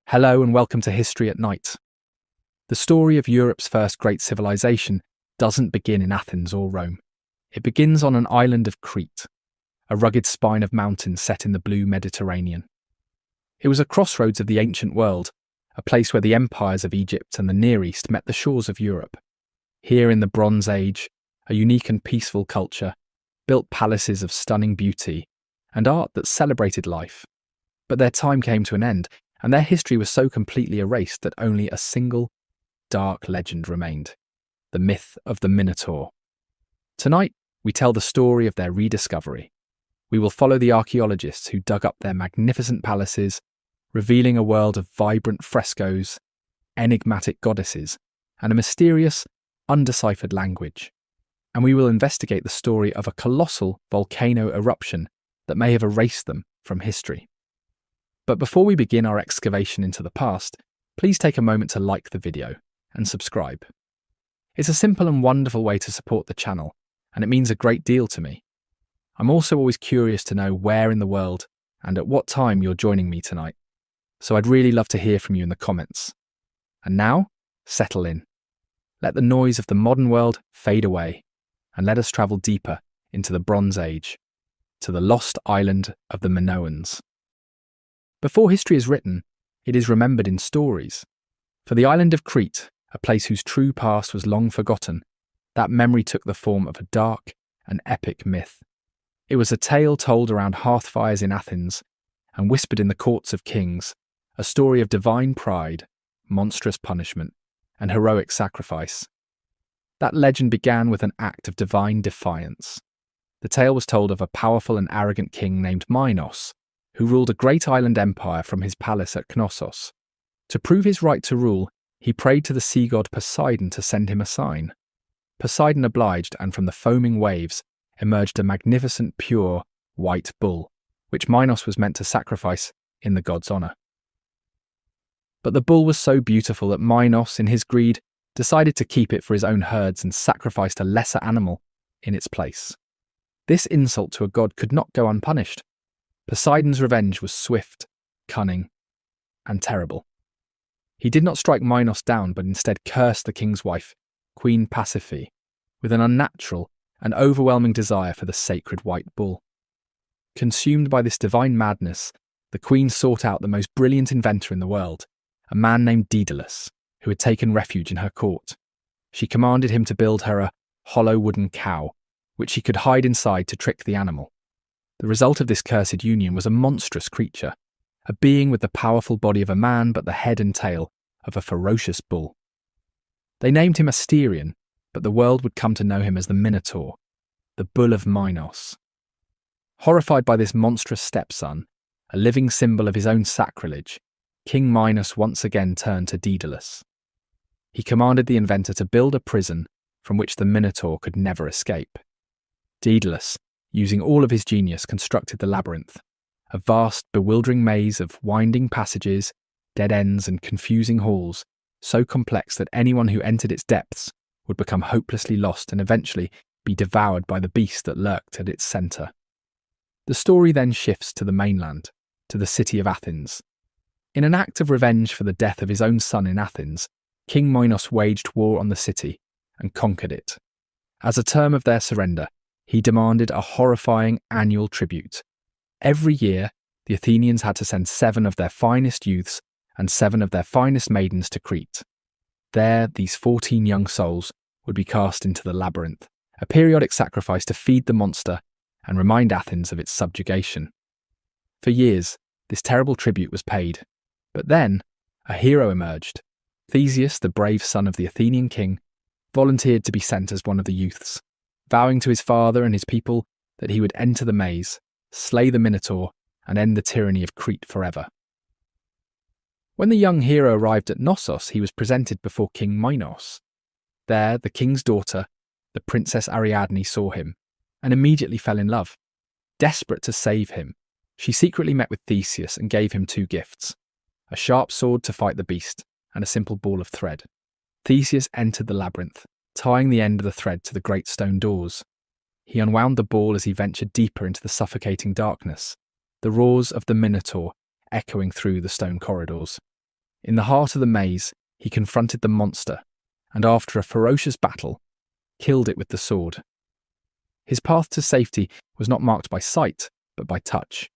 Hello and welcome to History at Night. The story of Europe's first great civilization doesn't begin in Athens or Rome. It begins on an island of Crete, a rugged spine of mountains set in the blue Mediterranean. It was a crossroads of the ancient world, a place where the empires of Egypt and the Near East met the shores of Europe. Here in the Bronze Age, a unique and peaceful culture built palaces of stunning beauty and art that celebrated life. But their time came to an end, and their history was so completely erased that only a single, dark legend remained: the myth of the Minotaur. Tonight, we tell the story of their rediscovery. We will follow the archaeologists who dug up their magnificent palaces, revealing a world of vibrant frescoes, enigmatic goddesses, and a mysterious, undeciphered language. And we will investigate the story of a colossal volcano eruption that may have erased them from history. But before we begin our excavation into the past, please take a moment to like the video and subscribe. It's a simple and wonderful way to support the channel, and it means a great deal to me. I'm also always curious to know where in the world and at what time you're joining me tonight, so I'd really love to hear from you in the comments. And now, settle in. Let the noise of the modern world fade away, and let us travel deeper into the Bronze Age, to the lost island of the Minoans. Before history is written, it is remembered in stories. For the island of Crete, a place whose true past was long forgotten, that memory took the form of a dark and epic myth. It was a tale told around hearthfires in Athens and whispered in the courts of kings, a story of divine pride, monstrous punishment, and heroic sacrifice. That legend began with an act of divine defiance. The tale was told of a powerful and arrogant king named Minos, who ruled a great island empire from his palace at Knossos. To prove his right to rule, he prayed to the sea god Poseidon to send him a sign. Poseidon obliged, and from the foaming waves emerged a magnificent, pure, white bull, which Minos was meant to sacrifice in the god's honour. But the bull was so beautiful that Minos, in his greed, decided to keep it for his own herds and sacrificed a lesser animal in its place. This insult to a god could not go unpunished. Poseidon's revenge was swift, cunning, and terrible. He did not strike Minos down, but instead cursed the king's wife, Queen Pasiphae, with an unnatural and overwhelming desire for the sacred white bull. Consumed by this divine madness, the queen sought out the most brilliant inventor in the world, a man named Daedalus, who had taken refuge in her court. She commanded him to build her a hollow wooden cow, which she could hide inside to trick the animal. The result of this cursed union was a monstrous creature, a being with the powerful body of a man but the head and tail of a ferocious bull. They named him Asterion, but the world would come to know him as the Minotaur, the bull of Minos. Horrified by this monstrous stepson, a living symbol of his own sacrilege, King Minos once again turned to Daedalus. He commanded the inventor to build a prison from which the Minotaur could never escape. Daedalus, using all of his genius, constructed the labyrinth, a vast, bewildering maze of winding passages, dead ends, and confusing halls, so complex that anyone who entered its depths would become hopelessly lost and eventually be devoured by the beast that lurked at its centre. The story then shifts to the mainland, to the city of Athens. In an act of revenge for the death of his own son in Athens, King Minos waged war on the city and conquered it. As a term of their surrender, he demanded a horrifying annual tribute. Every year, the Athenians had to send 7 of their finest youths and 7 of their finest maidens to Crete. There, these 14 young souls would be cast into the labyrinth, a periodic sacrifice to feed the monster and remind Athens of its subjugation. For years, this terrible tribute was paid, but then a hero emerged. Theseus, the brave son of the Athenian king, volunteered to be sent as one of the youths, vowing to his father and his people that he would enter the maze, slay the Minotaur, and end the tyranny of Crete forever. When the young hero arrived at Knossos, he was presented before King Minos. There, the king's daughter, the Princess Ariadne, saw him and immediately fell in love. Desperate to save him, she secretly met with Theseus and gave him 2 gifts: a sharp sword to fight the beast and a simple ball of thread. Theseus entered the labyrinth, tying the end of the thread to the great stone doors. He unwound the ball as he ventured deeper into the suffocating darkness, the roars of the Minotaur echoing through the stone corridors. In the heart of the maze, he confronted the monster, and after a ferocious battle, killed it with the sword. His path to safety was not marked by sight, but by touch.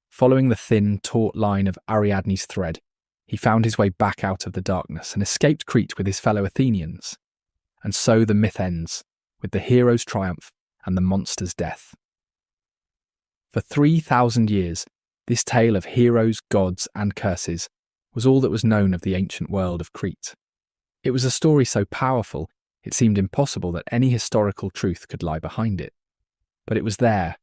Following the thin, taut line of Ariadne's thread, he found his way back out of the darkness and escaped Crete with his fellow Athenians. And so the myth ends, with the hero's triumph and the monster's death. For 3,000 years, this tale of heroes, gods, and curses was all that was known of the ancient world of Crete. It was a story so powerful, it seemed impossible that any historical truth could lie behind it. But it was there,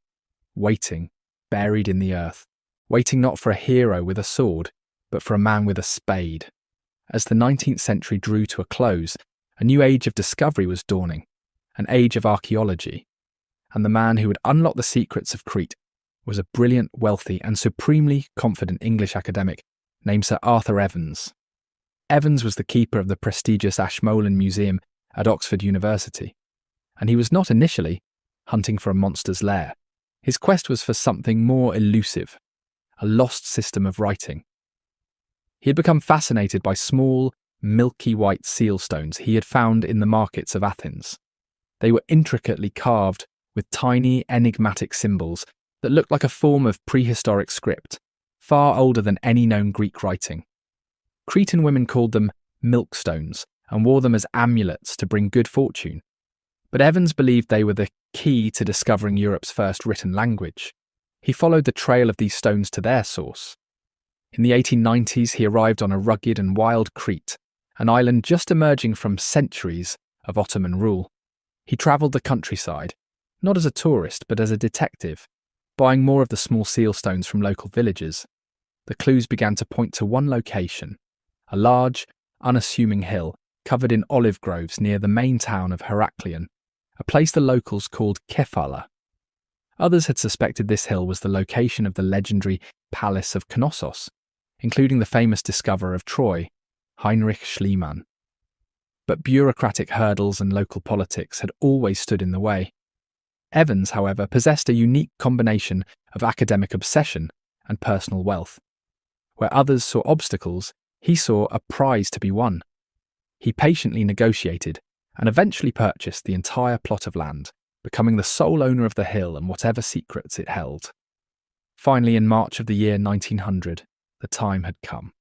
waiting, buried in the earth, waiting not for a hero with a sword, but for a man with a spade. As the 19th century drew to a close, a new age of discovery was dawning, an age of archaeology. And the man who would unlock the secrets of Crete was a brilliant, wealthy, and supremely confident English academic named Sir Arthur Evans. Evans was the keeper of the prestigious Ashmolean Museum at Oxford University, and he was not initially hunting for a monster's lair. His quest was for something more elusive, a lost system of writing. He had become fascinated by small, milky white seal stones he had found in the markets of Athens. They were intricately carved with tiny, enigmatic symbols that looked like a form of prehistoric script, far older than any known Greek writing. Cretan women called them milkstones and wore them as amulets to bring good fortune. But Evans believed they were the key to discovering Europe's first written language. He followed the trail of these stones to their source. In the 1890s, he arrived on a rugged and wild Crete, an island just emerging from centuries of Ottoman rule. He travelled the countryside, not as a tourist, but as a detective, buying more of the small seal stones from local villagers. The clues began to point to one location, a large, unassuming hill covered in olive groves near the main town of Heraklion, a place the locals called Kefala. Others had suspected this hill was the location of the legendary Palace of Knossos, including the famous discoverer of Troy, Heinrich Schliemann. But bureaucratic hurdles and local politics had always stood in the way. Evans, however, possessed a unique combination of academic obsession and personal wealth. Where others saw obstacles, he saw a prize to be won. He patiently negotiated and eventually purchased the entire plot of land, becoming the sole owner of the hill and whatever secrets it held. Finally, in March of the year 1900, the time had come.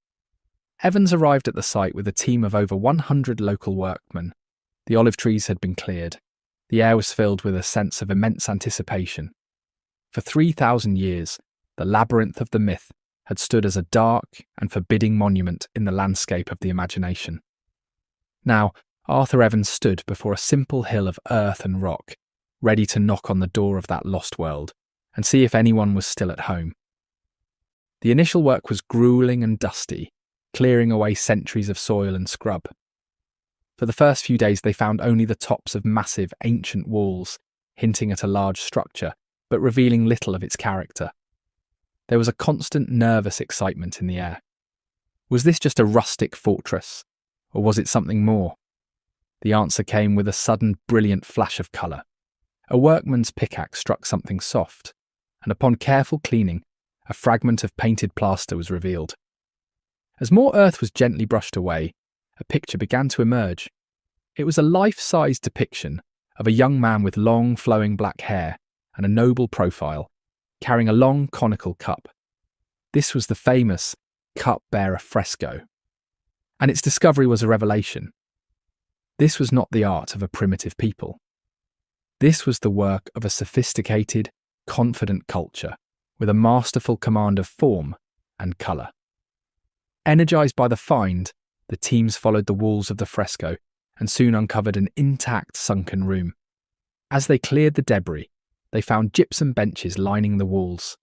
Evans arrived at the site with a team of over 100 local workmen. The olive trees had been cleared. The air was filled with a sense of immense anticipation. For 3,000 years, the labyrinth of the myth had stood as a dark and forbidding monument in the landscape of the imagination. Now, Arthur Evans stood before a simple hill of earth and rock, ready to knock on the door of that lost world and see if anyone was still at home. The initial work was grueling and dusty, clearing away centuries of soil and scrub. For the first few days they found only the tops of massive ancient walls, hinting at a large structure, but revealing little of its character. There was a constant nervous excitement in the air. Was this just a rustic fortress, or was it something more? The answer came with a sudden brilliant flash of colour. A workman's pickaxe struck something soft, and upon careful cleaning, a fragment of painted plaster was revealed. As more earth was gently brushed away, a picture began to emerge. It was a life-size depiction of a young man with long, flowing black hair and a noble profile, carrying a long, conical cup. This was the famous cup-bearer fresco, and its discovery was a revelation. This was not the art of a primitive people. This was the work of a sophisticated, confident culture with a masterful command of form and colour. Energised by the find, the teams followed the walls of the fresco and soon uncovered an intact sunken room. As they cleared the debris, they found gypsum benches lining the walls.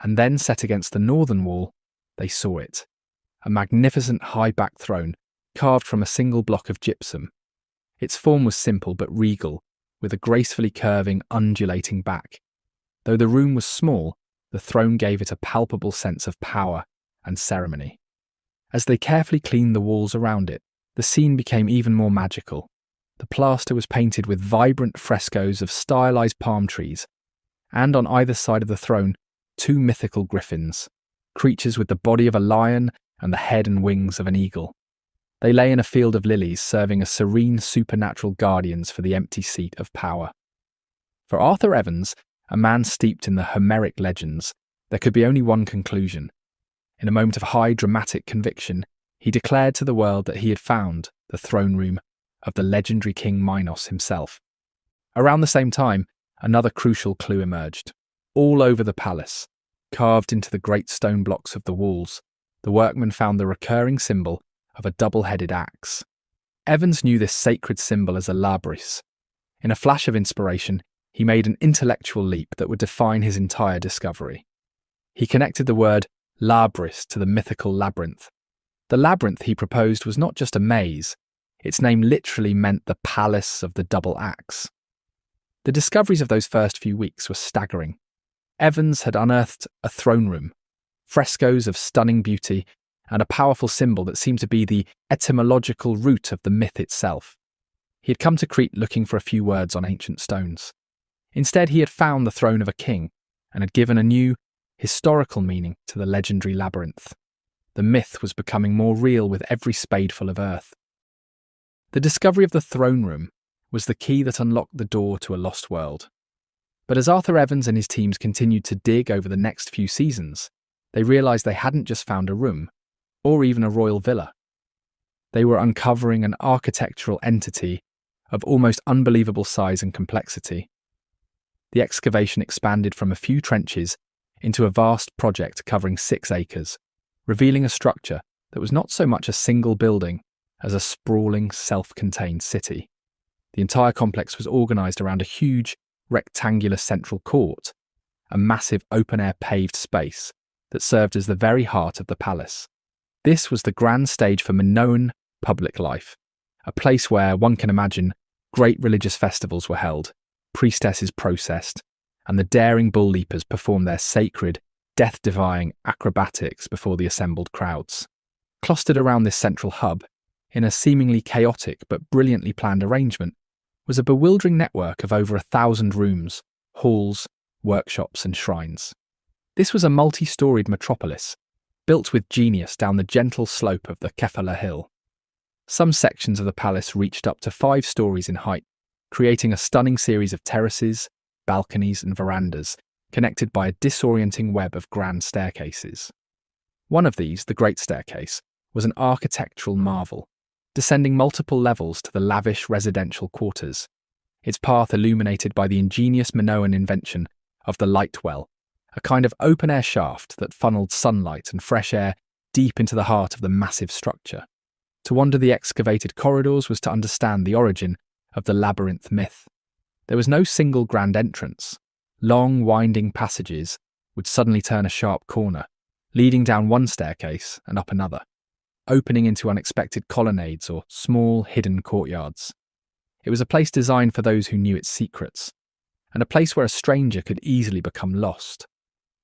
And then, set against the northern wall, they saw it, a magnificent high-backed throne carved from a single block of gypsum. Its form was simple but regal, with a gracefully curving, undulating back. Though the room was small, the throne gave it a palpable sense of power and ceremony. As they carefully cleaned the walls around it, the scene became even more magical. The plaster was painted with vibrant frescoes of stylized palm trees, and on either side of the throne, two mythical griffins, creatures with the body of a lion and the head and wings of an eagle. They lay in a field of lilies, serving as serene supernatural guardians for the empty seat of power. For Arthur Evans, a man steeped in the Homeric legends, there could be only one conclusion. In a moment of high dramatic conviction, he declared to the world that he had found the throne room of the legendary King Minos himself. Around the same time, another crucial clue emerged. All over the palace, carved into the great stone blocks of the walls, the workmen found the recurring symbol of a double-headed axe. Evans knew this sacred symbol as a labris. In a flash of inspiration, he made an intellectual leap that would define his entire discovery. He connected the word labris to the mythical labyrinth. The labyrinth he proposed was not just a maze, its name literally meant the palace of the double axe. The discoveries of those first few weeks were staggering. Evans had unearthed a throne room, frescoes of stunning beauty, and a powerful symbol that seemed to be the etymological root of the myth itself. He had come to Crete looking for a few words on ancient stones. Instead, he had found the throne of a king and had given a new, historical meaning to the legendary labyrinth. The myth was becoming more real with every spadeful of earth. The discovery of the throne room was the key that unlocked the door to a lost world. But as Arthur Evans and his teams continued to dig over the next few seasons, they realised they hadn't just found a room, or even a royal villa. They were uncovering an architectural entity of almost unbelievable size and complexity. The excavation expanded from a few trenches into a vast project covering 6 acres, revealing a structure that was not so much a single building as a sprawling, self-contained city. The entire complex was organised around a huge, rectangular central court, a massive open-air paved space that served as the very heart of the palace. This was the grand stage for Minoan public life, a place where, one can imagine, great religious festivals were held, priestesses processed, and the daring bull leapers performed their sacred, death-defying acrobatics before the assembled crowds. Clustered around this central hub, in a seemingly chaotic but brilliantly planned arrangement, was a bewildering network of over 1,000 rooms, halls, workshops and shrines. This was a multi-storied metropolis, built with genius down the gentle slope of the Kefala Hill. Some sections of the palace reached up to 5 stories in height, creating a stunning series of terraces, balconies and verandas, connected by a disorienting web of grand staircases. One of these, the Great Staircase, was an architectural marvel, descending multiple levels to the lavish residential quarters, its path illuminated by the ingenious Minoan invention of the light well, a kind of open-air shaft that funneled sunlight and fresh air deep into the heart of the massive structure. To wander the excavated corridors was to understand the origin of the labyrinth myth. There was no single grand entrance. Long, winding passages would suddenly turn a sharp corner, leading down one staircase and up another, opening into unexpected colonnades or small, hidden courtyards. It was a place designed for those who knew its secrets, and a place where a stranger could easily become lost.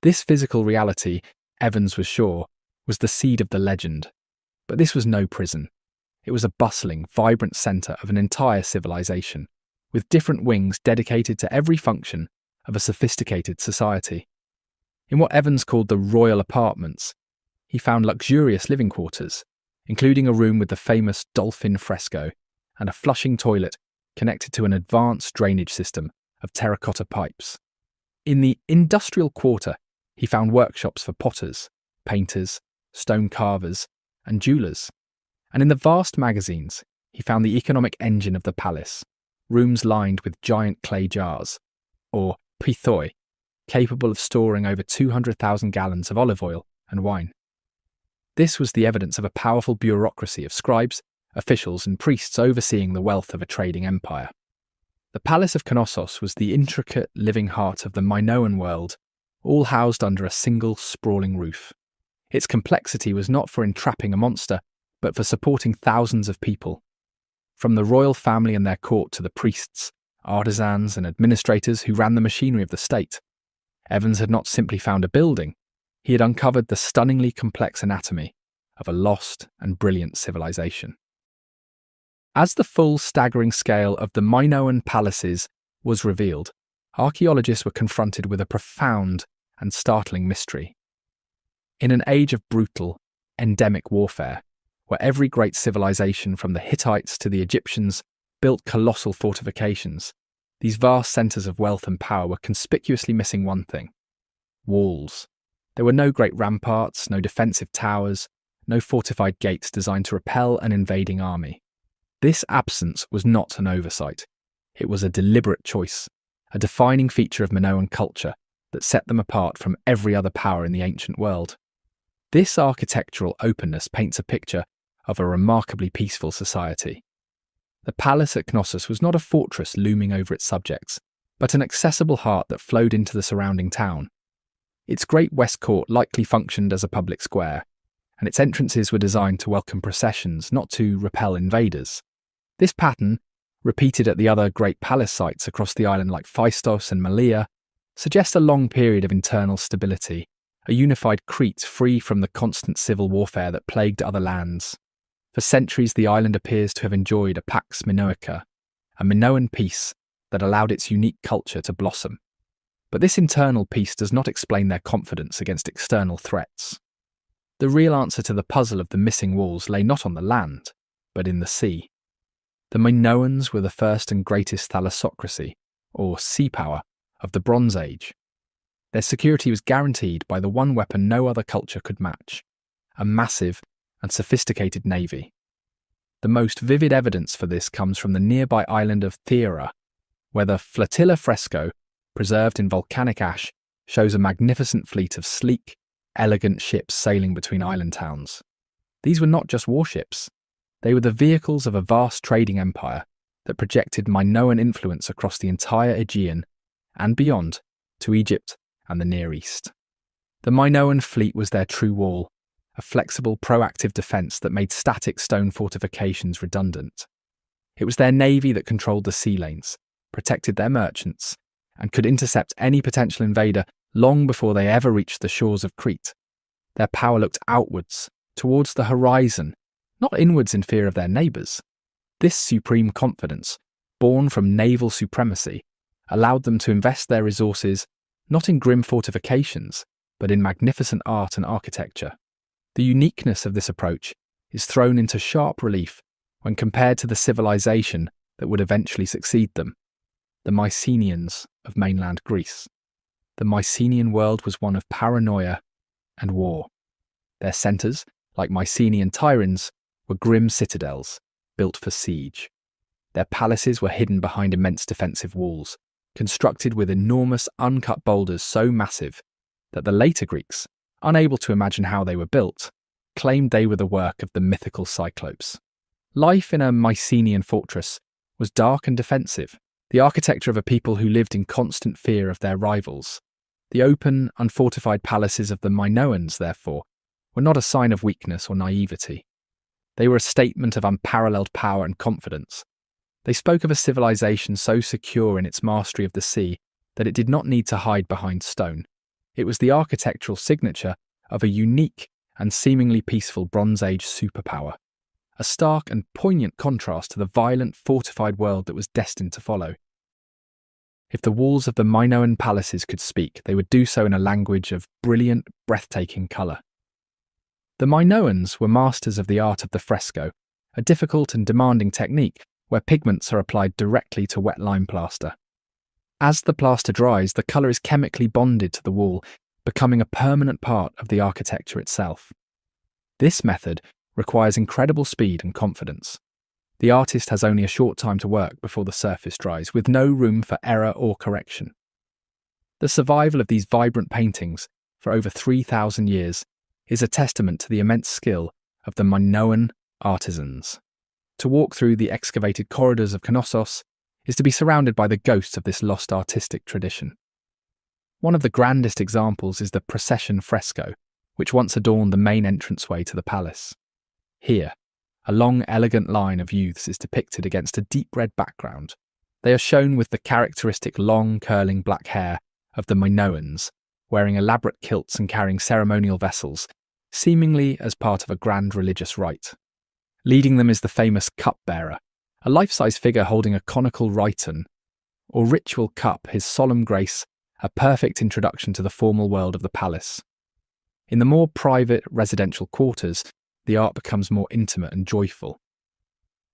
This physical reality, Evans was sure, was the seed of the legend. But this was no prison. It was a bustling, vibrant centre of an entire civilization, with different wings dedicated to every function of a sophisticated society. In what Evans called the royal apartments, he found luxurious living quarters, including a room with the famous dolphin fresco and a flushing toilet connected to an advanced drainage system of terracotta pipes. In the industrial quarter, he found workshops for potters, painters, stone carvers, and jewellers. And in the vast magazines, he found the economic engine of the palace, rooms lined with giant clay jars, or pithoi, capable of storing over 200,000 gallons of olive oil and wine. This was the evidence of a powerful bureaucracy of scribes, officials, and priests overseeing the wealth of a trading empire. The Palace of Knossos was the intricate living heart of the Minoan world, all housed under a single sprawling roof. Its complexity was not for entrapping a monster, but for supporting thousands of people. From the royal family and their court to the priests, artisans and administrators who ran the machinery of the state. Evans had not simply found a building, he had uncovered the stunningly complex anatomy of a lost and brilliant civilization. As the full staggering scale of the Minoan palaces was revealed, archaeologists were confronted with a profound and startling mystery. In an age of brutal, endemic warfare, where every great civilization from the Hittites to the Egyptians built colossal fortifications. These vast centres of wealth and power were conspicuously missing one thing: walls. There were no great ramparts, no defensive towers, no fortified gates designed to repel an invading army. This absence was not an oversight. It was a deliberate choice, a defining feature of Minoan culture that set them apart from every other power in the ancient world. This architectural openness paints a picture of a remarkably peaceful society. The palace at Knossos was not a fortress looming over its subjects, but an accessible heart that flowed into the surrounding town. Its great west court likely functioned as a public square, and its entrances were designed to welcome processions, not to repel invaders. This pattern, repeated at the other great palace sites across the island like Phaistos and Malea, suggests a long period of internal stability, a unified Crete free from the constant civil warfare that plagued other lands. For centuries, the island appears to have enjoyed a pax Minoica, a Minoan peace that allowed its unique culture to blossom. But this internal peace does not explain their confidence against external threats. The real answer to the puzzle of the missing walls lay not on the land, but in the sea. The Minoans were the first and greatest thalassocracy, or sea power, of the Bronze Age. Their security was guaranteed by the one weapon no other culture could match: a massive and sophisticated navy. The most vivid evidence for this comes from the nearby island of Theora, where the flotilla fresco, preserved in volcanic ash, shows a magnificent fleet of sleek, elegant ships sailing between island towns. These were not just warships. They were the vehicles of a vast trading empire that projected Minoan influence across the entire Aegean and beyond to Egypt and the Near East. The Minoan fleet was their true wall, a flexible, proactive defence that made static stone fortifications redundant. It was their navy that controlled the sea lanes, protected their merchants, and could intercept any potential invader long before they ever reached the shores of Crete. Their power looked outwards, towards the horizon, not inwards in fear of their neighbours. This supreme confidence, born from naval supremacy, allowed them to invest their resources not in grim fortifications, but in magnificent art and architecture. The uniqueness of this approach is thrown into sharp relief when compared to the civilization that would eventually succeed them, the Mycenaeans of mainland Greece. The Mycenaean world was one of paranoia and war. Their centres, like Mycenaean Tiryns, were grim citadels, built for siege. Their palaces were hidden behind immense defensive walls, constructed with enormous uncut boulders so massive that the later Greeks, unable to imagine how they were built, claimed they were the work of the mythical Cyclopes. Life in a Mycenaean fortress was dark and defensive, the architecture of a people who lived in constant fear of their rivals. The open, unfortified palaces of the Minoans, therefore, were not a sign of weakness or naivety. They were a statement of unparalleled power and confidence. They spoke of a civilization so secure in its mastery of the sea that it did not need to hide behind stone. It was the architectural signature of a unique and seemingly peaceful Bronze Age superpower, a stark and poignant contrast to the violent, fortified world that was destined to follow. If the walls of the Minoan palaces could speak, they would do so in a language of brilliant, breathtaking colour. The Minoans were masters of the art of the fresco, a difficult and demanding technique where pigments are applied directly to wet lime plaster. As the plaster dries, the colour is chemically bonded to the wall, becoming a permanent part of the architecture itself. This method requires incredible speed and confidence. The artist has only a short time to work before the surface dries, with no room for error or correction. The survival of these vibrant paintings for over 3,000 years is a testament to the immense skill of the Minoan artisans. To walk through the excavated corridors of Knossos is to be surrounded by the ghosts of this lost artistic tradition. One of the grandest examples is the procession fresco, which once adorned the main entranceway to the palace. Here, a long, elegant line of youths is depicted against a deep red background. They are shown with the characteristic long, curling black hair of the Minoans, wearing elaborate kilts and carrying ceremonial vessels, seemingly as part of a grand religious rite. Leading them is the famous cup-bearer, a life-size figure holding a conical rhyton, or ritual cup, his solemn grace, a perfect introduction to the formal world of the palace. In the more private residential quarters, the art becomes more intimate and joyful.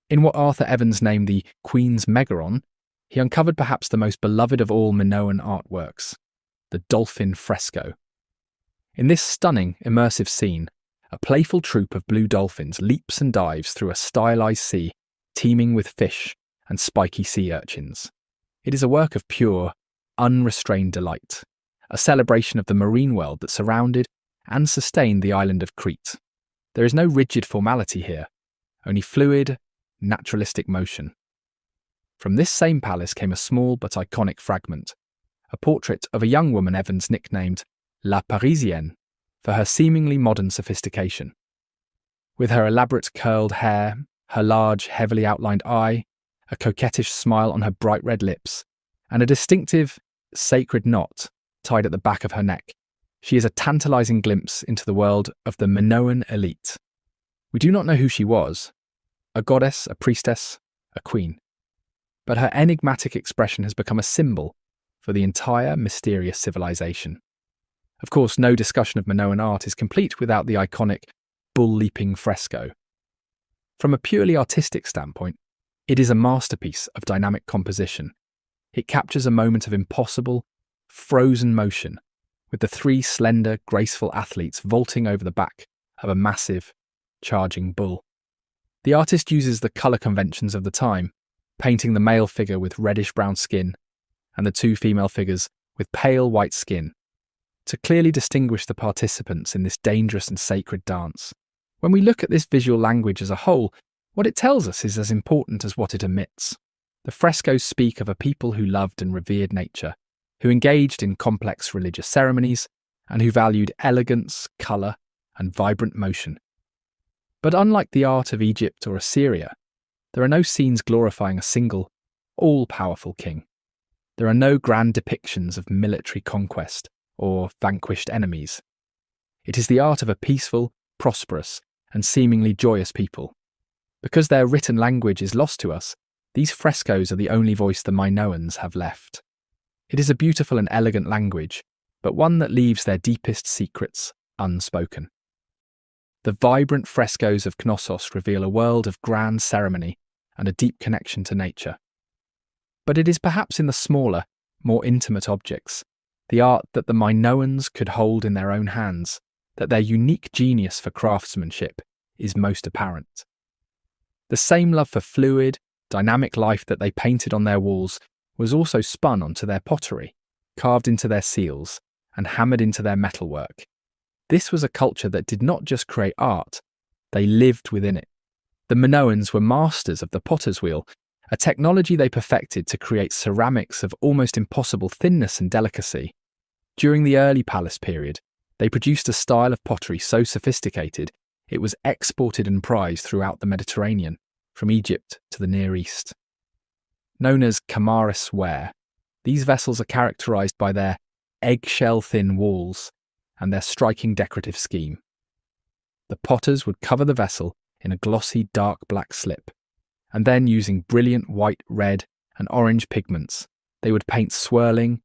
In what Arthur Evans named the Queen's Megaron, he uncovered perhaps the most beloved of all Minoan artworks, the dolphin fresco. In this stunning, immersive scene, a playful troop of blue dolphins leaps and dives through a stylized sea teeming with fish and spiky sea urchins. It is a work of pure, unrestrained delight, a celebration of the marine world that surrounded and sustained the island of Crete. There is no rigid formality here, only fluid, naturalistic motion. From this same palace came a small but iconic fragment, a portrait of a young woman Evans nicknamed La Parisienne for her seemingly modern sophistication. With her elaborate curled hair, her large, heavily outlined eye, a coquettish smile on her bright red lips, and a distinctive, sacred knot tied at the back of her neck, she is a tantalizing glimpse into the world of the Minoan elite. We do not know who she was, a goddess, a priestess, a queen. But her enigmatic expression has become a symbol for the entire mysterious civilization. Of course, no discussion of Minoan art is complete without the iconic bull-leaping fresco. From a purely artistic standpoint, it is a masterpiece of dynamic composition. It captures a moment of impossible, frozen motion, with the three slender, graceful athletes vaulting over the back of a massive, charging bull. The artist uses the colour conventions of the time, painting the male figure with reddish-brown skin and the two female figures with pale white skin, to clearly distinguish the participants in this dangerous and sacred dance. When we look at this visual language as a whole, what it tells us is as important as what it omits. The frescoes speak of a people who loved and revered nature, who engaged in complex religious ceremonies, and who valued elegance, colour, and vibrant motion. But unlike the art of Egypt or Assyria, there are no scenes glorifying a single, all-powerful king. There are no grand depictions of military conquest or vanquished enemies. It is the art of a peaceful, prosperous, and seemingly joyous people. Because their written language is lost to us, these frescoes are the only voice the Minoans have left. It is a beautiful and elegant language, but one that leaves their deepest secrets unspoken. The vibrant frescoes of Knossos reveal a world of grand ceremony and a deep connection to nature. But it is perhaps in the smaller, more intimate objects, the art that the Minoans could hold in their own hands, that their unique genius for craftsmanship is most apparent. The same love for fluid, dynamic life that they painted on their walls was also spun onto their pottery, carved into their seals, and hammered into their metalwork. This was a culture that did not just create art, they lived within it. The Minoans were masters of the potter's wheel, a technology they perfected to create ceramics of almost impossible thinness and delicacy. During the early palace period, they produced a style of pottery so sophisticated it was exported and prized throughout the Mediterranean, from Egypt to the Near East. Known as Kamaris ware, these vessels are characterized by their eggshell-thin walls and their striking decorative scheme. The potters would cover the vessel in a glossy dark black slip, and then using brilliant white, red, and orange pigments, they would paint swirling,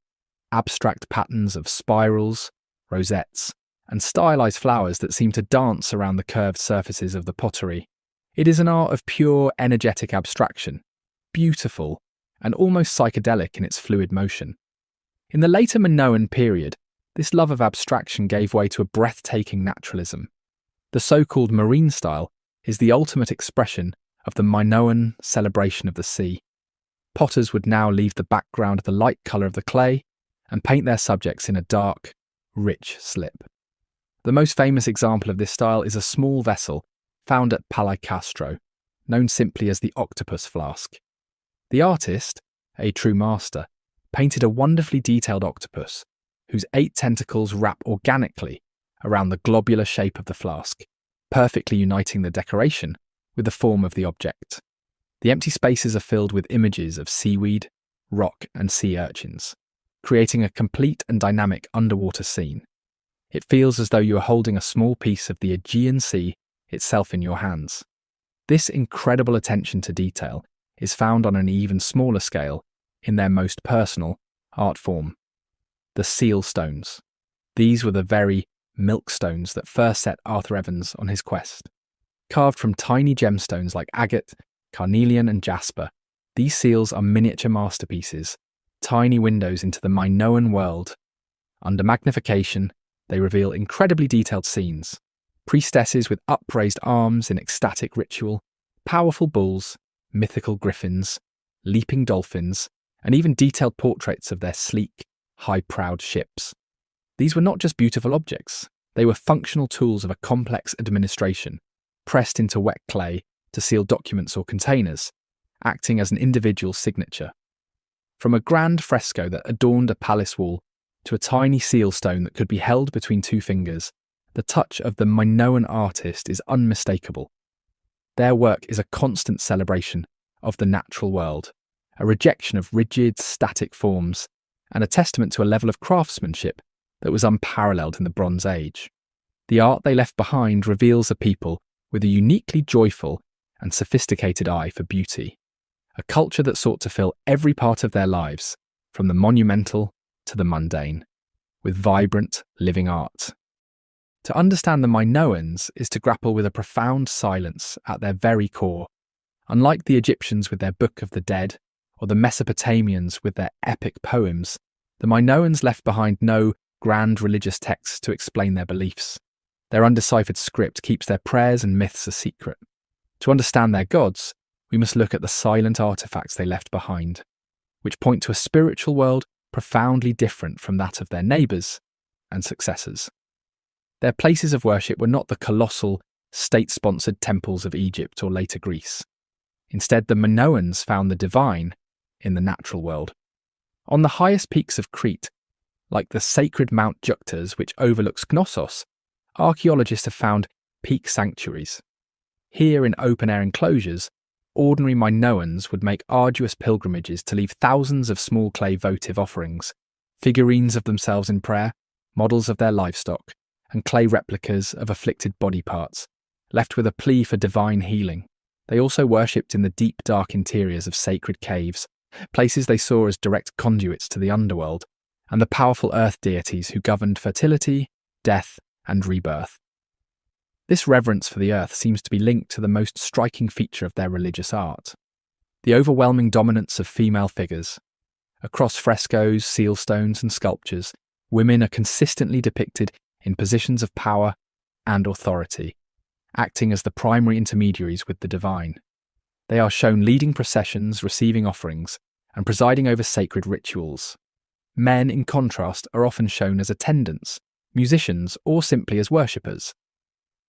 abstract patterns of spirals, rosettes, and stylized flowers that seem to dance around the curved surfaces of the pottery. It is an art of pure, energetic abstraction, beautiful, and almost psychedelic in its fluid motion. In the later Minoan period, this love of abstraction gave way to a breathtaking naturalism. The so-called marine style is the ultimate expression of the Minoan celebration of the sea. Potters would now leave the background of the light colour of the clay and paint their subjects in a dark, rich slip. The most famous example of this style is a small vessel found at Pallaicastro, known simply as the octopus flask. The artist, a true master, painted a wonderfully detailed octopus whose 8 tentacles wrap organically around the globular shape of the flask, perfectly uniting the decoration with the form of the object. The empty spaces are filled with images of seaweed, rock, and sea urchins, creating a complete and dynamic underwater scene. It feels as though you are holding a small piece of the Aegean Sea itself in your hands. This incredible attention to detail is found on an even smaller scale in their most personal art form, the seal stones. These were the very milkstones that first set Arthur Evans on his quest. Carved from tiny gemstones like agate, carnelian, and jasper, these seals are miniature masterpieces, tiny windows into the Minoan world. Under magnification, they reveal incredibly detailed scenes, priestesses with upraised arms in ecstatic ritual, powerful bulls, mythical griffins, leaping dolphins, and even detailed portraits of their sleek, high-prowed ships. These were not just beautiful objects, they were functional tools of a complex administration, pressed into wet clay to seal documents or containers, acting as an individual signature. From a grand fresco that adorned a palace wall to a tiny seal stone that could be held between two fingers, the touch of the Minoan artist is unmistakable. Their work is a constant celebration of the natural world, a rejection of rigid, static forms, and a testament to a level of craftsmanship that was unparalleled in the Bronze Age. The art they left behind reveals a people with a uniquely joyful and sophisticated eye for beauty, a culture that sought to fill every part of their lives, from the monumental to the mundane, with vibrant, living art. To understand the Minoans is to grapple with a profound silence at their very core. Unlike the Egyptians with their Book of the Dead, or the Mesopotamians with their epic poems, the Minoans left behind no grand religious texts to explain their beliefs. Their undeciphered script keeps their prayers and myths a secret. To understand their gods, we must look at the silent artifacts they left behind, which point to a spiritual world profoundly different from that of their neighbours and successors. Their places of worship were not the colossal, state-sponsored temples of Egypt or later Greece. Instead, the Minoans found the divine in the natural world. On the highest peaks of Crete, like the sacred Mount Juktas which overlooks Knossos, archaeologists have found peak sanctuaries. Here in open-air enclosures, ordinary Minoans would make arduous pilgrimages to leave thousands of small clay votive offerings, figurines of themselves in prayer, models of their livestock, and clay replicas of afflicted body parts, left with a plea for divine healing. They also worshipped in the deep, dark interiors of sacred caves, places they saw as direct conduits to the underworld, and the powerful earth deities who governed fertility, death, and rebirth. This reverence for the earth seems to be linked to the most striking feature of their religious art: the overwhelming dominance of female figures. Across frescoes, seal stones, and sculptures, women are consistently depicted in positions of power and authority, acting as the primary intermediaries with the divine. They are shown leading processions, receiving offerings, and presiding over sacred rituals. Men, in contrast, are often shown as attendants, musicians, or simply as worshippers.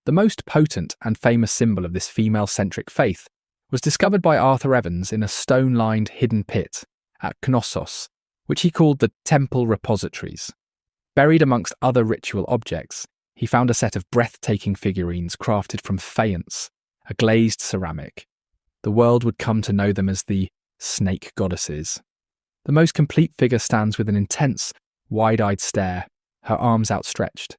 The most potent and famous symbol of this female-centric faith was discovered by Arthur Evans in a stone-lined hidden pit at Knossos, which he called the Temple Repositories. Buried amongst other ritual objects, he found a set of breathtaking figurines crafted from faience, a glazed ceramic. The world would come to know them as the snake goddesses. The most complete figure stands with an intense, wide-eyed stare, her arms outstretched.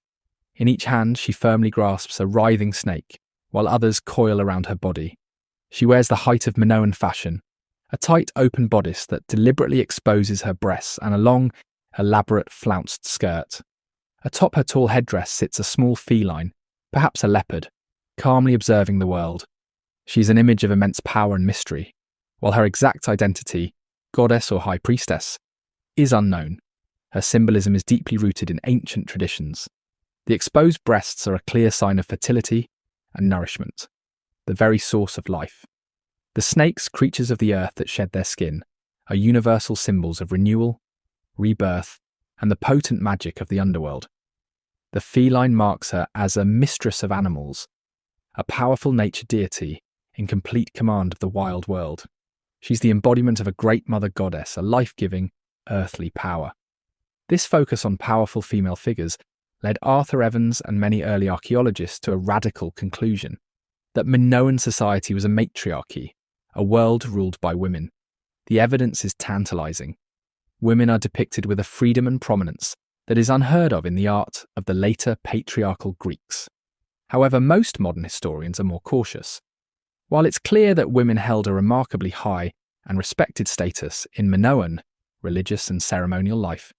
In each hand, she firmly grasps a writhing snake, while others coil around her body. She wears the height of Minoan fashion, a tight, open bodice that deliberately exposes her breasts and a long, elaborate flounced skirt. Atop her tall headdress sits a small feline, perhaps a leopard, calmly observing the world. She is an image of immense power and mystery, while her exact identity, goddess or high priestess, is unknown. Her symbolism is deeply rooted in ancient traditions. The exposed breasts are a clear sign of fertility and nourishment, the very source of life. The snakes, creatures of the earth that shed their skin, are universal symbols of renewal, rebirth, and the potent magic of the underworld. The feline marks her as a mistress of animals, a powerful nature deity in complete command of the wild world. She's the embodiment of a great mother goddess, a life-giving, earthly power. This focus on powerful female figures led Arthur Evans and many early archaeologists to a radical conclusion: that Minoan society was a matriarchy, a world ruled by women. The evidence is tantalizing. Women are depicted with a freedom and prominence that is unheard of in the art of the later patriarchal Greeks. However, most modern historians are more cautious. While it's clear that women held a remarkably high and respected status in Minoan religious and ceremonial life,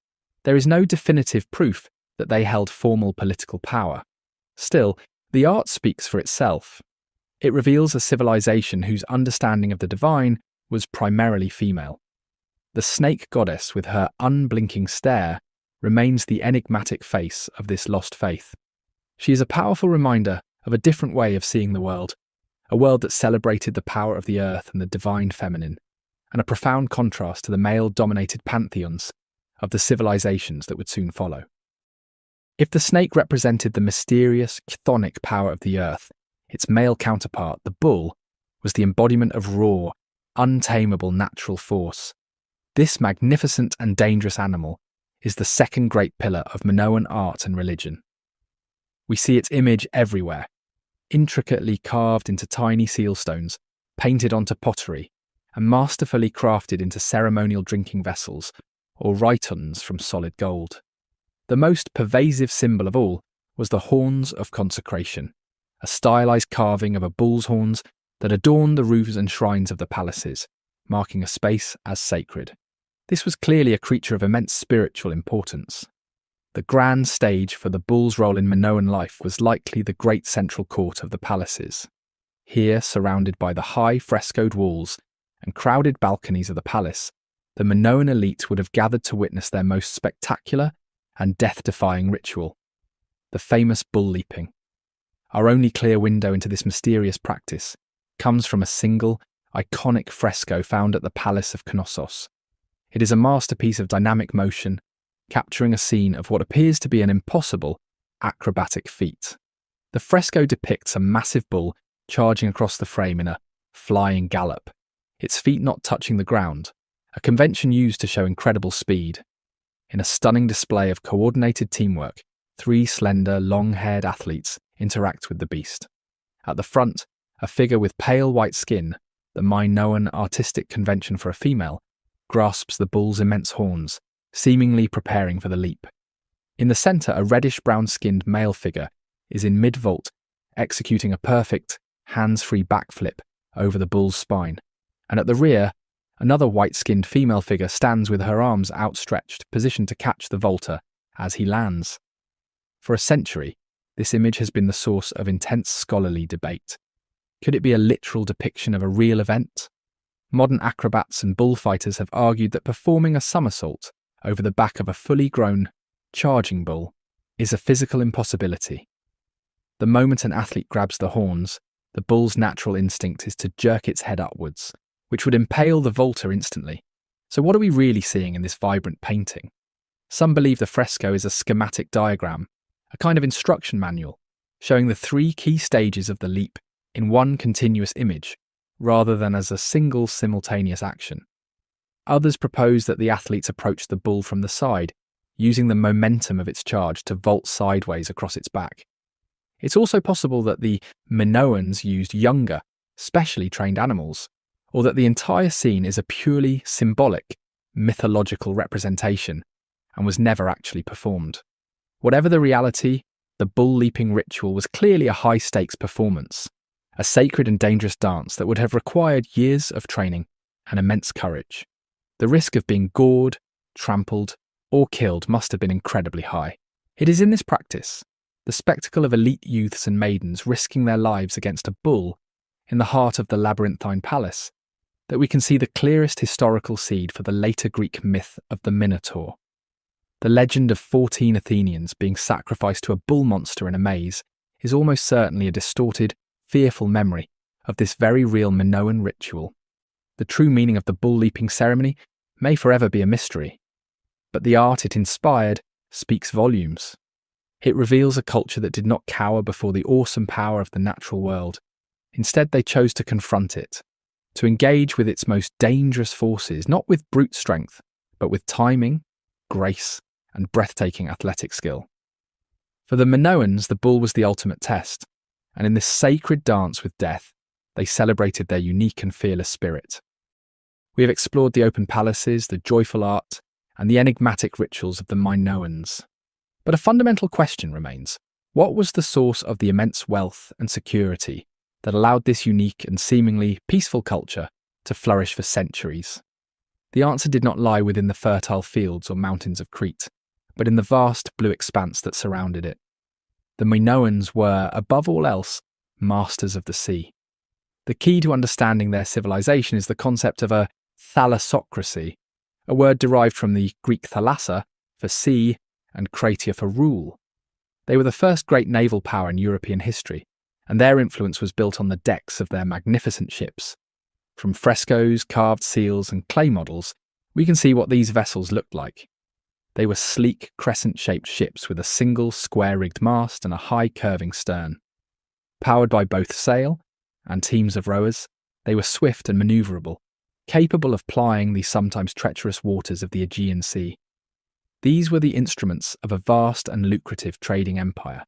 there is no definitive proof that they held formal political power. Still, the art speaks for itself. It reveals a civilization whose understanding of the divine was primarily female. The snake goddess with her unblinking stare remains the enigmatic face of this lost faith. She is a powerful reminder of a different way of seeing the world, a world that celebrated the power of the earth and the divine feminine, and a profound contrast to the male-dominated pantheons of the civilizations that would soon follow. If the snake represented the mysterious, chthonic power of the earth, its male counterpart, the bull, was the embodiment of raw, untamable natural force. This magnificent and dangerous animal is the second great pillar of Minoan art and religion. We see its image everywhere, intricately carved into tiny seal stones, painted onto pottery, and masterfully crafted into ceremonial drinking vessels or rhytons from solid gold. The most pervasive symbol of all was the horns of consecration, a stylized carving of a bull's horns that adorned the roofs and shrines of the palaces, marking a space as sacred. This was clearly a creature of immense spiritual importance. The grand stage for the bull's role in Minoan life was likely the great central court of the palaces. Here, surrounded by the high frescoed walls and crowded balconies of the palace, the Minoan elite would have gathered to witness their most spectacular and death-defying ritual, the famous bull leaping. Our only clear window into this mysterious practice comes from a single, iconic fresco found at the Palace of Knossos. It is a masterpiece of dynamic motion, capturing a scene of what appears to be an impossible acrobatic feat. The fresco depicts a massive bull charging across the frame in a flying gallop, its feet not touching the ground, a convention used to show incredible speed. In a stunning display of coordinated teamwork, 3 slender, long-haired athletes interact with the beast. At the front, a figure with pale white skin, the Minoan artistic convention for a female, grasps the bull's immense horns, seemingly preparing for the leap. In the centre, a reddish-brown-skinned male figure is in mid-vault, executing a perfect, hands-free backflip over the bull's spine, and at the rear, another white-skinned female figure stands with her arms outstretched, positioned to catch the vaulter as he lands. For a century, this image has been the source of intense scholarly debate. Could it be a literal depiction of a real event? Modern acrobats and bullfighters have argued that performing a somersault over the back of a fully grown, charging bull is a physical impossibility. The moment an athlete grabs the horns, the bull's natural instinct is to jerk its head upwards, which would impale the vaulter instantly. So what are we really seeing in this vibrant painting? Some believe the fresco is a schematic diagram, a kind of instruction manual, showing the 3 key stages of the leap in one continuous image, rather than as a single simultaneous action. Others propose that the athletes approach the bull from the side, using the momentum of its charge to vault sideways across its back. It's also possible that the Minoans used younger, specially trained animals, or that the entire scene is a purely symbolic, mythological representation and was never actually performed. Whatever the reality, the bull leaping ritual was clearly a high-stakes performance, a sacred and dangerous dance that would have required years of training and immense courage. The risk of being gored, trampled, or killed must have been incredibly high. It is in this practice, the spectacle of elite youths and maidens risking their lives against a bull in the heart of the labyrinthine palace, that we can see the clearest historical seed for the later Greek myth of the Minotaur. The legend of 14 Athenians being sacrificed to a bull monster in a maze is almost certainly a distorted, fearful memory of this very real Minoan ritual. The true meaning of the bull leaping ceremony may forever be a mystery, but the art it inspired speaks volumes. It reveals a culture that did not cower before the awesome power of the natural world. Instead, they chose to confront it, to engage with its most dangerous forces, not with brute strength, but with timing, grace, and breathtaking athletic skill. For the Minoans, the bull was the ultimate test, and in this sacred dance with death, they celebrated their unique and fearless spirit. We have explored the open palaces, the joyful art, and the enigmatic rituals of the Minoans. But a fundamental question remains: what was the source of the immense wealth and security that allowed this unique and seemingly peaceful culture to flourish for centuries? The answer did not lie within the fertile fields or mountains of Crete, but in the vast blue expanse that surrounded it. The Minoans were, above all else, masters of the sea. The key to understanding their civilization is the concept of a thalassocracy, a word derived from the Greek thalassa for sea and kratia for rule. They were the first great naval power in European history, and their influence was built on the decks of their magnificent ships. From frescoes, carved seals, and clay models, we can see what these vessels looked like. They were sleek, crescent-shaped ships with a single square-rigged mast and a high curving stern. Powered by both sail and teams of rowers, they were swift and manoeuvrable, capable of plying the sometimes treacherous waters of the Aegean Sea. These were the instruments of a vast and lucrative trading empire.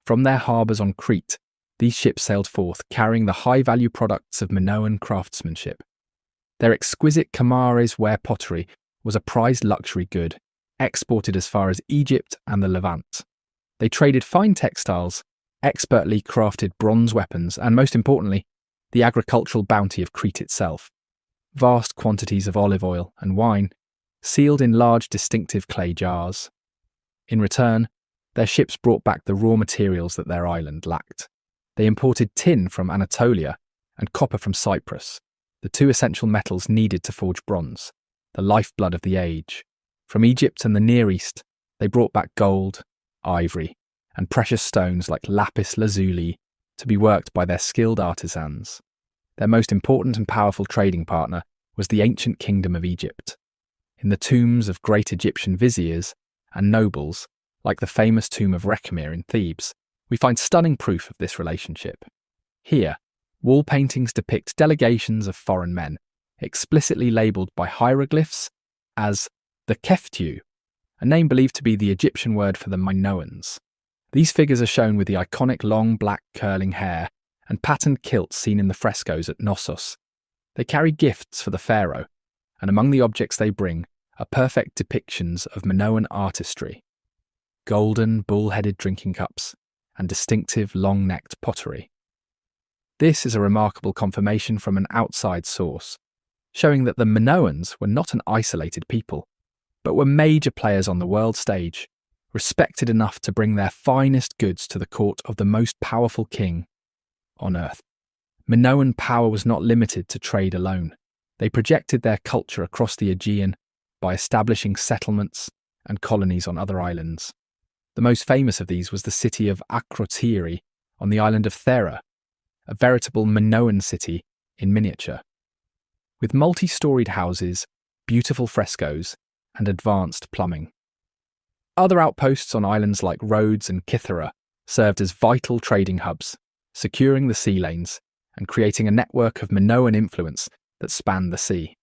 From their harbours on Crete, these ships sailed forth, carrying the high-value products of Minoan craftsmanship. Their exquisite Kamares ware pottery was a prized luxury good, exported as far as Egypt and the Levant. They traded fine textiles, expertly crafted bronze weapons, and most importantly, the agricultural bounty of Crete itself. Vast quantities of olive oil and wine, sealed in large distinctive clay jars. In return, their ships brought back the raw materials that their island lacked. They imported tin from Anatolia and copper from Cyprus, the two essential metals needed to forge bronze, the lifeblood of the age. From Egypt and the Near East, they brought back gold, ivory, and precious stones like lapis lazuli to be worked by their skilled artisans. Their most important and powerful trading partner was the ancient kingdom of Egypt. In the tombs of great Egyptian viziers and nobles, like the famous tomb of Rekhmir in Thebes, we find stunning proof of this relationship. Here, wall paintings depict delegations of foreign men, explicitly labelled by hieroglyphs as the Keftiu, a name believed to be the Egyptian word for the Minoans. These figures are shown with the iconic long black curling hair and patterned kilts seen in the frescoes at Knossos. They carry gifts for the pharaoh, and among the objects they bring are perfect depictions of Minoan artistry: golden, bull-headed drinking cups and distinctive long-necked pottery. This is a remarkable confirmation from an outside source, showing that the Minoans were not an isolated people, but were major players on the world stage, respected enough to bring their finest goods to the court of the most powerful king on earth. Minoan power was not limited to trade alone. They projected their culture across the Aegean by establishing settlements and colonies on other islands. The most famous of these was the city of Akrotiri on the island of Thera, a veritable Minoan city in miniature. With multi-storied houses, beautiful frescoes, and advanced plumbing. Other outposts on islands like Rhodes and Kythera served as vital trading hubs, securing the sea lanes and creating a network of Minoan influence that spanned the sea.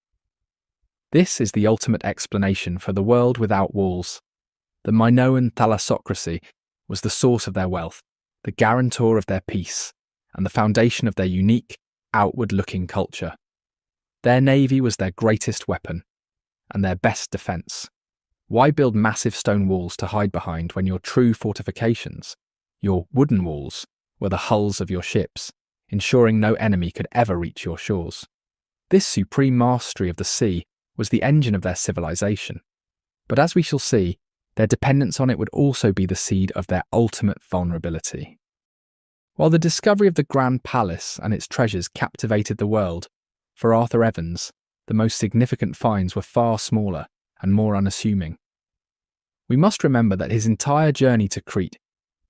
This is the ultimate explanation for the world without walls. The Minoan thalassocracy was the source of their wealth, the guarantor of their peace, and the foundation of their unique, outward-looking culture. Their navy was their greatest weapon, and their best defence. Why build massive stone walls to hide behind when your true fortifications, your wooden walls, were the hulls of your ships, ensuring no enemy could ever reach your shores? This supreme mastery of the sea was the engine of their civilization. But as we shall see, their dependence on it would also be the seed of their ultimate vulnerability. While the discovery of the Grand Palace and its treasures captivated the world, for Arthur Evans, the most significant finds were far smaller and more unassuming. We must remember that his entire journey to Crete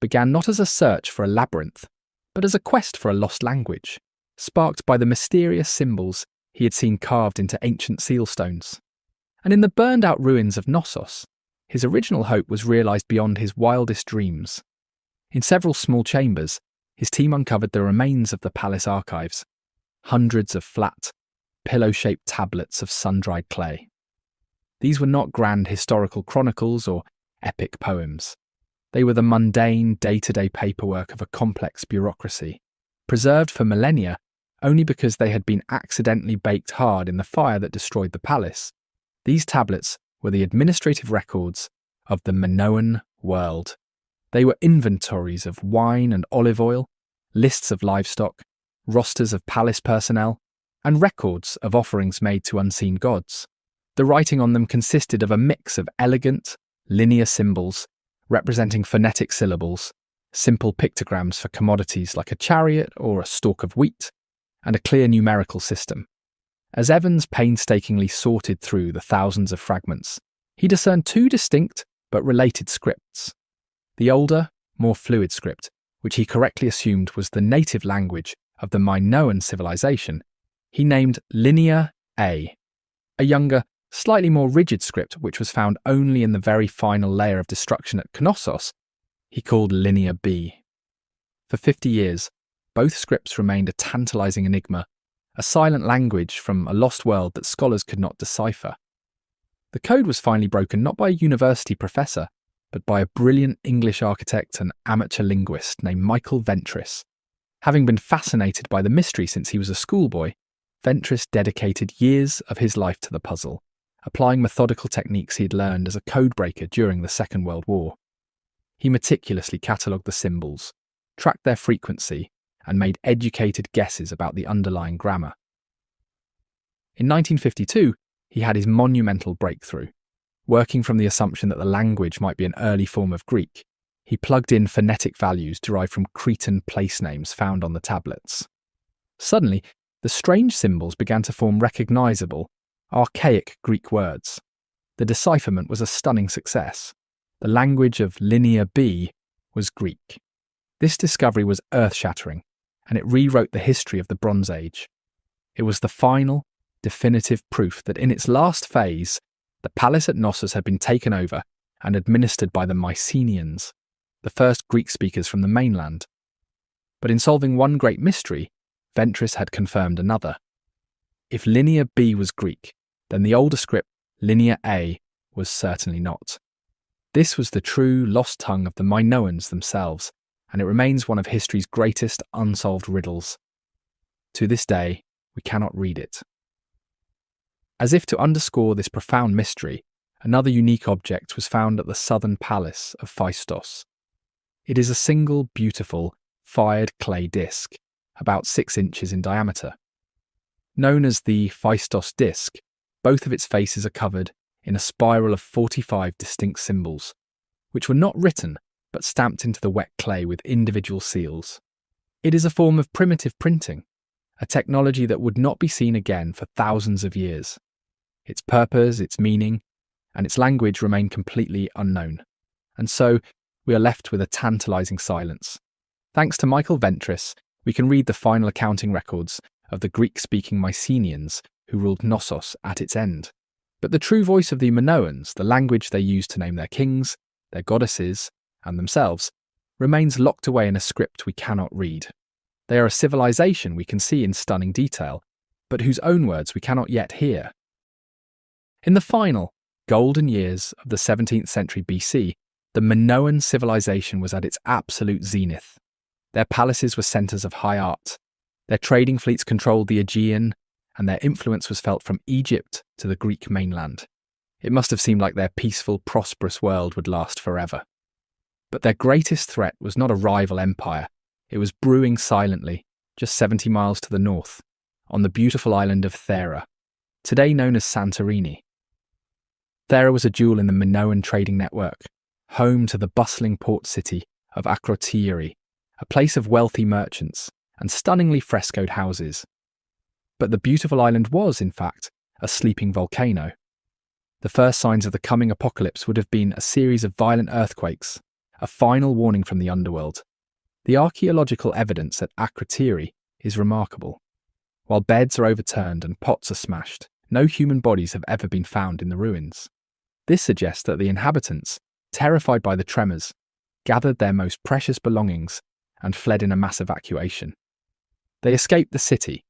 began not as a search for a labyrinth, but as a quest for a lost language, sparked by the mysterious symbols he had seen carved into ancient sealstones. And in the burned-out ruins of Knossos, his original hope was realised beyond his wildest dreams. In several small chambers, his team uncovered the remains of the palace archives, hundreds of flat, pillow-shaped tablets of sun-dried clay. These were not grand historical chronicles or epic poems. They were the mundane, day-to-day paperwork of a complex bureaucracy, preserved for millennia only because they had been accidentally baked hard in the fire that destroyed the palace. These tablets were the administrative records of the Minoan world. They were inventories of wine and olive oil, lists of livestock, rosters of palace personnel, and records of offerings made to unseen gods. The writing on them consisted of a mix of elegant, linear symbols representing phonetic syllables, simple pictograms for commodities like a chariot or a stalk of wheat, and a clear numerical system. As Evans painstakingly sorted through the thousands of fragments, he discerned two distinct but related scripts. The older, more fluid script, which he correctly assumed was the native language of the Minoan civilization, he named Linear A. A younger, slightly more rigid script, which was found only in the very final layer of destruction at Knossos, he called Linear B. For 50 years, both scripts remained a tantalizing enigma, a silent language from a lost world that scholars could not decipher. The code was finally broken not by a university professor, but by a brilliant English architect and amateur linguist named Michael Ventris. Having been fascinated by the mystery since he was a schoolboy, Ventris dedicated years of his life to the puzzle, applying methodical techniques he had learned as a codebreaker during the Second World War. He meticulously catalogued the symbols, tracked their frequency, and made educated guesses about the underlying grammar. In 1952, he had his monumental breakthrough. Working from the assumption that the language might be an early form of Greek, he plugged in phonetic values derived from Cretan place names found on the tablets. Suddenly, the strange symbols began to form recognizable, archaic Greek words. The decipherment was a stunning success. The language of Linear B was Greek. This discovery was earth-shattering, and it rewrote the history of the Bronze Age. It was the final, definitive proof that in its last phase, the palace at Knossos had been taken over and administered by the Mycenaeans, the first Greek speakers from the mainland. But in solving one great mystery, Ventris had confirmed another. If Linear B was Greek, then the older script, Linear A, was certainly not. This was the true lost tongue of the Minoans themselves, and it remains one of history's greatest unsolved riddles. To this day, we cannot read it. As if to underscore this profound mystery, another unique object was found at the southern palace of Phaistos. It is a single, beautiful, fired clay disc, about 6 inches in diameter. Known as the Phaistos disc, both of its faces are covered in a spiral of 45 distinct symbols, which were not written but stamped into the wet clay with individual seals. It is a form of primitive printing, a technology that would not be seen again for thousands of years. Its purpose, its meaning, and its language remain completely unknown, and so we are left with a tantalizing silence. Thanks to Michael Ventris, we can read the final accounting records of the Greek-speaking Mycenaeans who ruled Knossos at its end. But the true voice of the Minoans, the language they used to name their kings, their goddesses, and themselves, remains locked away in a script we cannot read. They are a civilization we can see in stunning detail, but whose own words we cannot yet hear. In the final, golden years of the 17th century BC, the Minoan civilization was at its absolute zenith. Their palaces were centres of high art. Their trading fleets controlled the Aegean, and their influence was felt from Egypt to the Greek mainland. It must have seemed like their peaceful, prosperous world would last forever. But their greatest threat was not a rival empire. It was brewing silently, just 70 miles to the north, on the beautiful island of Thera, today known as Santorini. Thera was a jewel in the Minoan trading network, home to the bustling port city of Akrotiri, a place of wealthy merchants and stunningly frescoed houses. But the beautiful island was, in fact, a sleeping volcano. The first signs of the coming apocalypse would have been a series of violent earthquakes, a final warning from the underworld. The archaeological evidence at Akrotiri is remarkable. While beds are overturned and pots are smashed, no human bodies have ever been found in the ruins. This suggests that the inhabitants, terrified by the tremors, gathered their most precious belongings and fled in a mass evacuation. They escaped the city,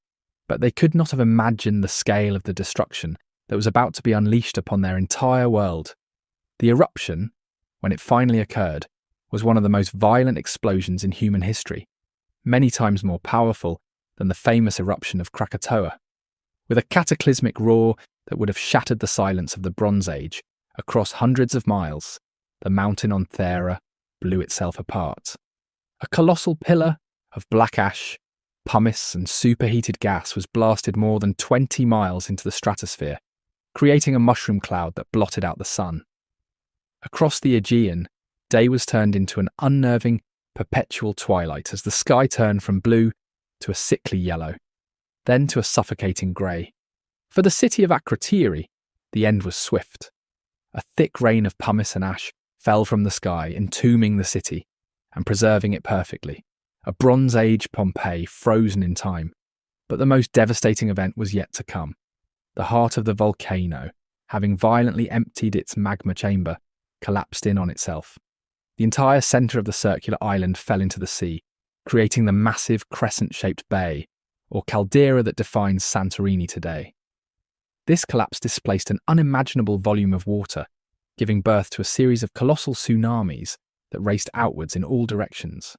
but they could not have imagined the scale of the destruction that was about to be unleashed upon their entire world. The eruption, when it finally occurred, was one of the most violent explosions in human history, many times more powerful than the famous eruption of Krakatoa. With a cataclysmic roar that would have shattered the silence of the Bronze Age, across hundreds of miles, the mountain on Thera blew itself apart. A colossal pillar of black ash, pumice and superheated gas was blasted more than 20 miles into the stratosphere, creating a mushroom cloud that blotted out the sun. Across the Aegean, day was turned into an unnerving, perpetual twilight as the sky turned from blue to a sickly yellow, then to a suffocating grey. For the city of Akrotiri, the end was swift. A thick rain of pumice and ash fell from the sky, entombing the city and preserving it perfectly. A Bronze Age Pompeii frozen in time. But the most devastating event was yet to come. The heart of the volcano, having violently emptied its magma chamber, collapsed in on itself. The entire centre of the circular island fell into the sea, creating the massive crescent-shaped bay, or caldera that defines Santorini today. This collapse displaced an unimaginable volume of water, giving birth to a series of colossal tsunamis that raced outwards in all directions.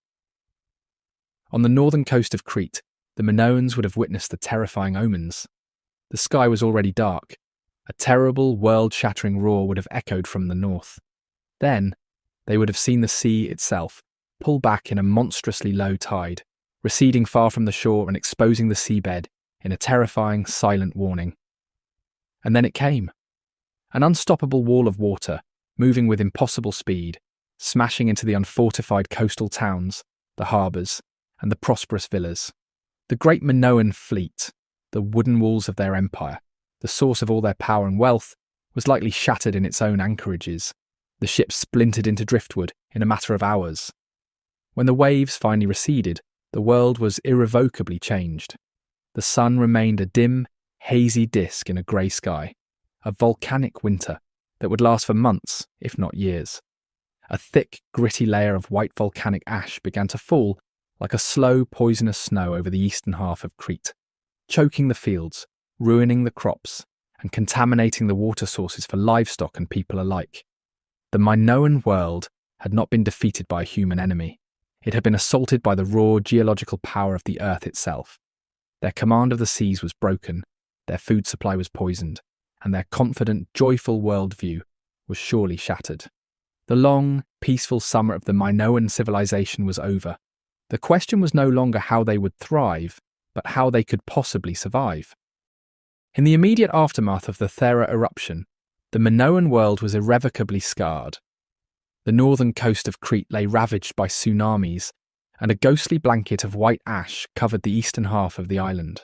On the northern coast of Crete, the Minoans would have witnessed the terrifying omens. The sky was already dark. A terrible, world-shattering roar would have echoed from the north. Then, they would have seen the sea itself pull back in a monstrously low tide, receding far from the shore and exposing the seabed in a terrifying, silent warning. And then it came. An unstoppable wall of water, moving with impossible speed, smashing into the unfortified coastal towns, the harbours, and the prosperous villas. The great Minoan fleet, the wooden walls of their empire, the source of all their power and wealth, was likely shattered in its own anchorages. The ships splintered into driftwood in a matter of hours. When the waves finally receded, the world was irrevocably changed. The sun remained a dim, hazy disk in a grey sky, a volcanic winter that would last for months, if not years. A thick, gritty layer of white volcanic ash began to fall like a slow, poisonous snow over the eastern half of Crete, choking the fields, ruining the crops, and contaminating the water sources for livestock and people alike. The Minoan world had not been defeated by a human enemy. It had been assaulted by the raw geological power of the earth itself. Their command of the seas was broken, their food supply was poisoned, and their confident, joyful worldview was surely shattered. The long, peaceful summer of the Minoan civilization was over. The question was no longer how they would thrive, but how they could possibly survive. In the immediate aftermath of the Thera eruption, the Minoan world was irrevocably scarred. The northern coast of Crete lay ravaged by tsunamis, and a ghostly blanket of white ash covered the eastern half of the island.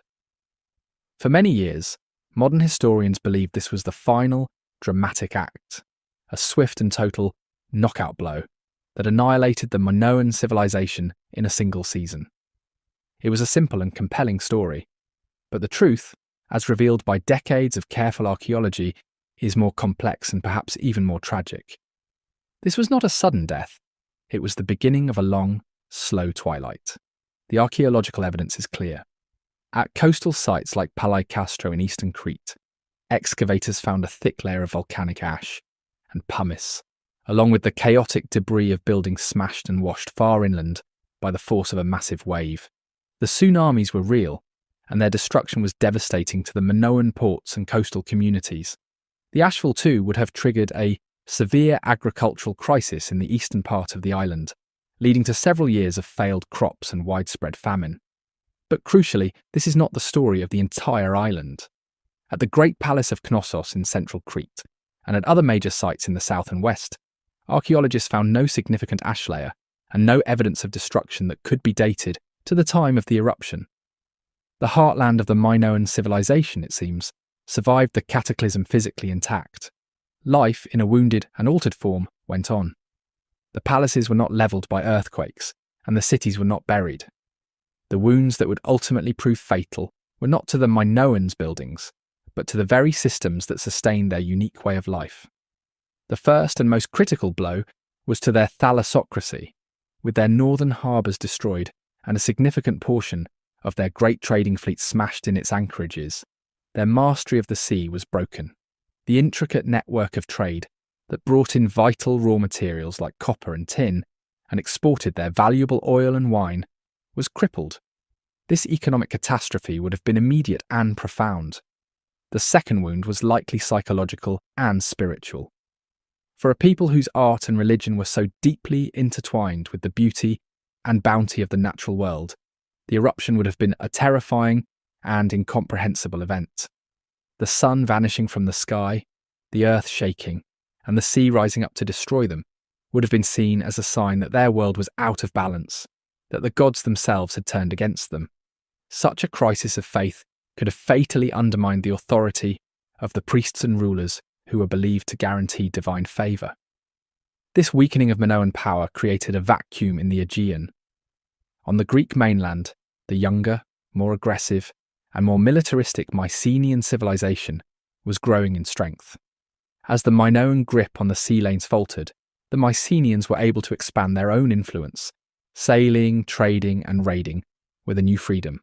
For many years, modern historians believed this was the final, dramatic act, a swift and total knockout blow that annihilated the Minoan civilization in a single season. It was a simple and compelling story, but the truth, as revealed by decades of careful archaeology, is more complex and perhaps even more tragic. This was not a sudden death. It was the beginning of a long, slow twilight. The archaeological evidence is clear. At coastal sites like Pallaikastro in eastern Crete, excavators found a thick layer of volcanic ash and pumice, along with the chaotic debris of buildings smashed and washed far inland by the force of a massive wave. The tsunamis were real, and their destruction was devastating to the Minoan ports and coastal communities. The ashfall too would have triggered a severe agricultural crisis in the eastern part of the island, leading to several years of failed crops and widespread famine. But crucially, this is not the story of the entire island. At the Great Palace of Knossos in central Crete, and at other major sites in the south and west, archaeologists found no significant ash layer and no evidence of destruction that could be dated to the time of the eruption. The heartland of the Minoan civilization, it seems, survived the cataclysm physically intact. Life, in a wounded and altered form, went on. The palaces were not levelled by earthquakes, and the cities were not buried. The wounds that would ultimately prove fatal were not to the Minoans' buildings, but to the very systems that sustained their unique way of life. The first and most critical blow was to their thalassocracy, with their northern harbours destroyed and a significant portion of their great trading fleet smashed in its anchorages. Their mastery of the sea was broken. The intricate network of trade that brought in vital raw materials like copper and tin and exported their valuable oil and wine was crippled. This economic catastrophe would have been immediate and profound. The second wound was likely psychological and spiritual. For a people whose art and religion were so deeply intertwined with the beauty and bounty of the natural world, the eruption would have been a terrifying and incomprehensible event. The sun vanishing from the sky, the earth shaking, and the sea rising up to destroy them would have been seen as a sign that their world was out of balance, that the gods themselves had turned against them. Such a crisis of faith could have fatally undermined the authority of the priests and rulers who were believed to guarantee divine favour. This weakening of Minoan power created a vacuum in the Aegean. On the Greek mainland, the younger, more aggressive, and more militaristic Mycenaean civilization was growing in strength. As the Minoan grip on the sea lanes faltered, the Mycenaeans were able to expand their own influence, sailing, trading, and raiding with a new freedom.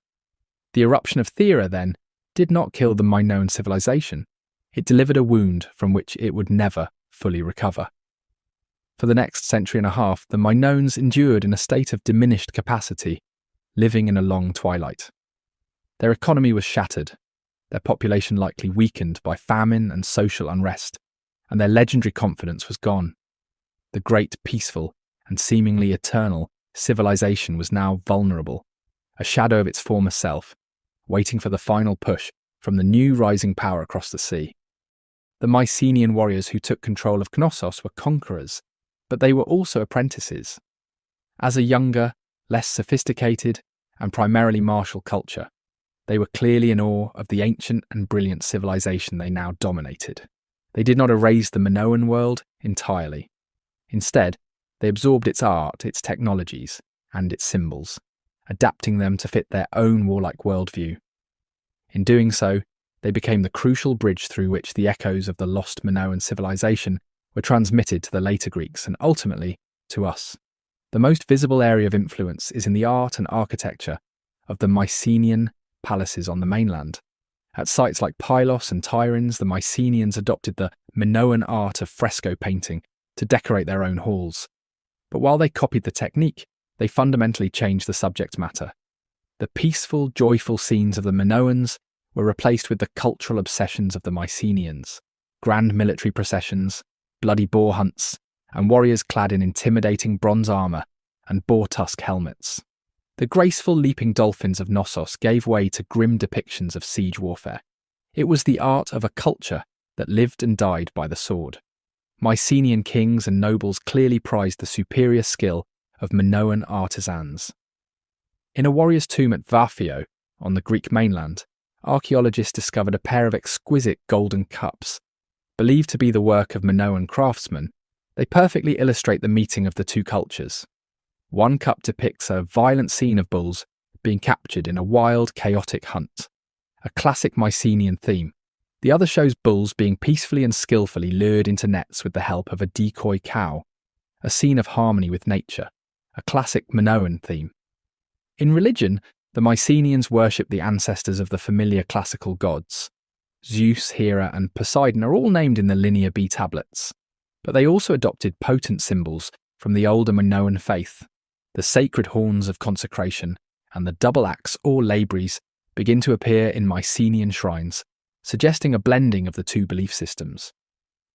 The eruption of Thera, then, did not kill the Minoan civilization. It delivered a wound from which it would never fully recover. For the next century and a half, the Minoans endured in a state of diminished capacity, living in a long twilight. Their economy was shattered, their population likely weakened by famine and social unrest, and their legendary confidence was gone. The great, peaceful, and seemingly eternal civilization was now vulnerable, a shadow of its former self, waiting for the final push from the new rising power across the sea. The Mycenaean warriors who took control of Knossos were conquerors, but they were also apprentices. As a younger, less sophisticated, and primarily martial culture, they were clearly in awe of the ancient and brilliant civilization they now dominated. They did not erase the Minoan world entirely. Instead, they absorbed its art, its technologies, and its symbols, adapting them to fit their own warlike worldview. In doing so, they became the crucial bridge through which the echoes of the lost Minoan civilization were transmitted to the later Greeks and ultimately to us. The most visible area of influence is in the art and architecture of the Mycenaean palaces on the mainland. At sites like Pylos and Tiryns, the Mycenaeans adopted the Minoan art of fresco painting to decorate their own halls. But while they copied the technique, they fundamentally changed the subject matter. The peaceful, joyful scenes of the Minoans were replaced with the cultural obsessions of the Mycenaeans: grand military processions, bloody boar hunts, and warriors clad in intimidating bronze armour and boar-tusk helmets. The graceful leaping dolphins of Knossos gave way to grim depictions of siege warfare. It was the art of a culture that lived and died by the sword. Mycenaean kings and nobles clearly prized the superior skill of Minoan artisans. In a warrior's tomb at Vaphio, on the Greek mainland, archaeologists discovered a pair of exquisite golden cups. Believed to be the work of Minoan craftsmen, they perfectly illustrate the meeting of the two cultures. One cup depicts a violent scene of bulls being captured in a wild, chaotic hunt, a classic Mycenaean theme. The other shows bulls being peacefully and skillfully lured into nets with the help of a decoy cow, a scene of harmony with nature, a classic Minoan theme. In religion, the Mycenaeans worshipped the ancestors of the familiar classical gods. Zeus, Hera, and Poseidon are all named in the Linear B tablets, but they also adopted potent symbols from the older Minoan faith. The sacred horns of consecration and the double axe or labries begin to appear in Mycenaean shrines, suggesting a blending of the two belief systems.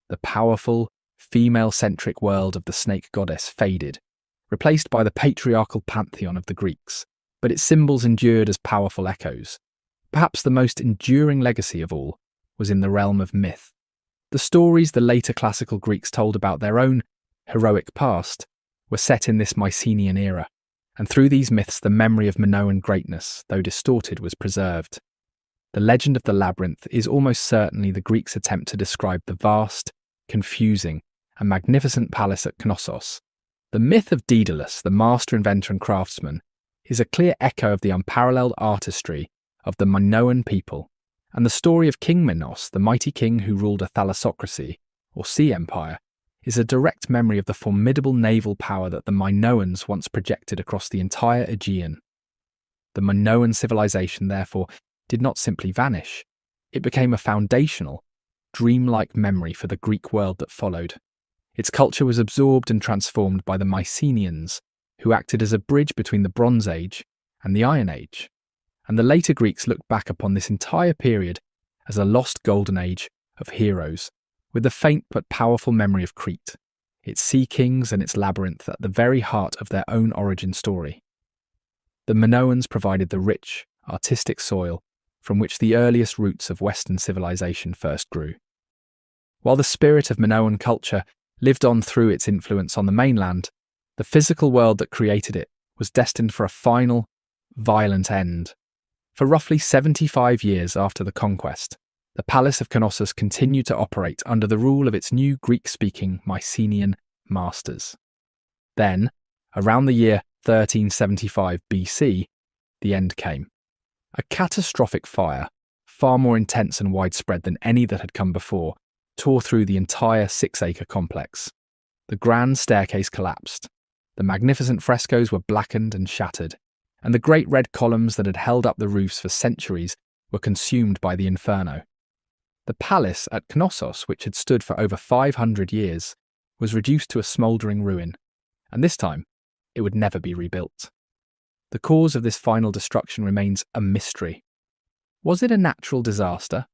The powerful, female-centric world of the snake goddess faded, replaced by the patriarchal pantheon of the Greeks, but its symbols endured as powerful echoes. Perhaps the most enduring legacy of all was in the realm of myth. The stories the later classical Greeks told about their own heroic past were set in this Mycenaean era, and through these myths the memory of Minoan greatness, though distorted, was preserved. The legend of the labyrinth is almost certainly the Greeks' attempt to describe the vast, confusing, and magnificent palace at Knossos. The myth of Daedalus, the master inventor and craftsman, is a clear echo of the unparalleled artistry of the Minoan people, and the story of King Minos, the mighty king who ruled a thalassocracy, or sea empire, is a direct memory of the formidable naval power that the Minoans once projected across the entire Aegean. The Minoan civilization, therefore, did not simply vanish. It became a foundational, dreamlike memory for the Greek world that followed. Its culture was absorbed and transformed by the Mycenaeans, who acted as a bridge between the Bronze Age and the Iron Age. And the later Greeks looked back upon this entire period as a lost golden age of heroes, with the faint but powerful memory of Crete, its sea kings and its labyrinth at the very heart of their own origin story. The Minoans provided the rich, artistic soil from which the earliest roots of Western civilization first grew. While the spirit of Minoan culture lived on through its influence on the mainland, the physical world that created it was destined for a final, violent end. For roughly 75 years after the conquest, the Palace of Knossos continued to operate under the rule of its new Greek-speaking Mycenaean masters. Then, around the year 1375 BC, the end came. A catastrophic fire, far more intense and widespread than any that had come before, tore through the entire 6-acre complex. The grand staircase collapsed. The magnificent frescoes were blackened and shattered, and the great red columns that had held up the roofs for centuries were consumed by the inferno. The palace at Knossos, which had stood for over 500 years, was reduced to a smouldering ruin, and this time it would never be rebuilt. The cause of this final destruction remains a mystery. Was it a natural disaster?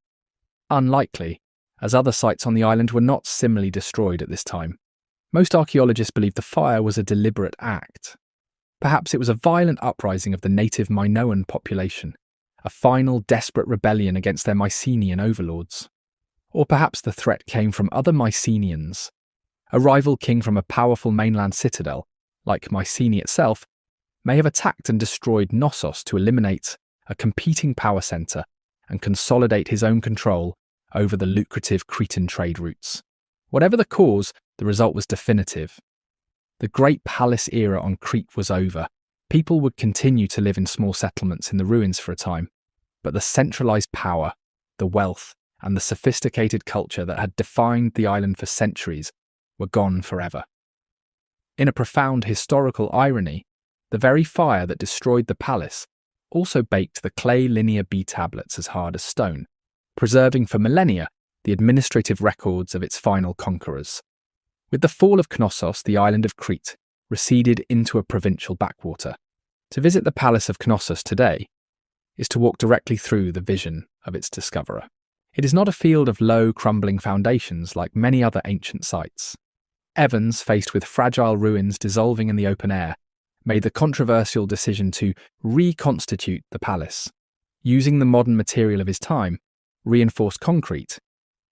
Unlikely, as other sites on the island were not similarly destroyed at this time. Most archaeologists believe the fire was a deliberate act. Perhaps it was a violent uprising of the native Minoan population, a final desperate rebellion against their Mycenaean overlords. Or perhaps the threat came from other Mycenaeans. A rival king from a powerful mainland citadel, like Mycenae itself, may have attacked and destroyed Knossos to eliminate a competing power centre and consolidate his own control over the lucrative Cretan trade routes. Whatever the cause, the result was definitive. The great palace era on Crete was over. People would continue to live in small settlements in the ruins for a time, but the centralised power, the wealth, and the sophisticated culture that had defined the island for centuries were gone forever. In a profound historical irony, the very fire that destroyed the palace also baked the clay linear B tablets as hard as stone, preserving for millennia the administrative records of its final conquerors. With the fall of Knossos, the island of Crete receded into a provincial backwater. To visit the Palace of Knossos today is to walk directly through the vision of its discoverer. It is not a field of low, crumbling foundations like many other ancient sites. Evans, faced with fragile ruins dissolving in the open air, made the controversial decision to reconstitute the palace. Using the modern material of his time, reinforced concrete,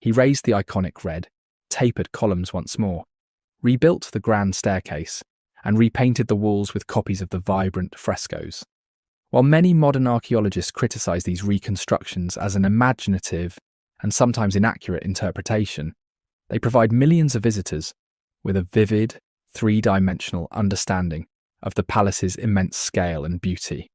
he raised the iconic red, tapered columns once more, rebuilt the grand staircase, and repainted the walls with copies of the vibrant frescoes. While many modern archaeologists criticise these reconstructions as an imaginative and sometimes inaccurate interpretation, they provide millions of visitors with a vivid, three-dimensional understanding of the palace's immense scale and beauty.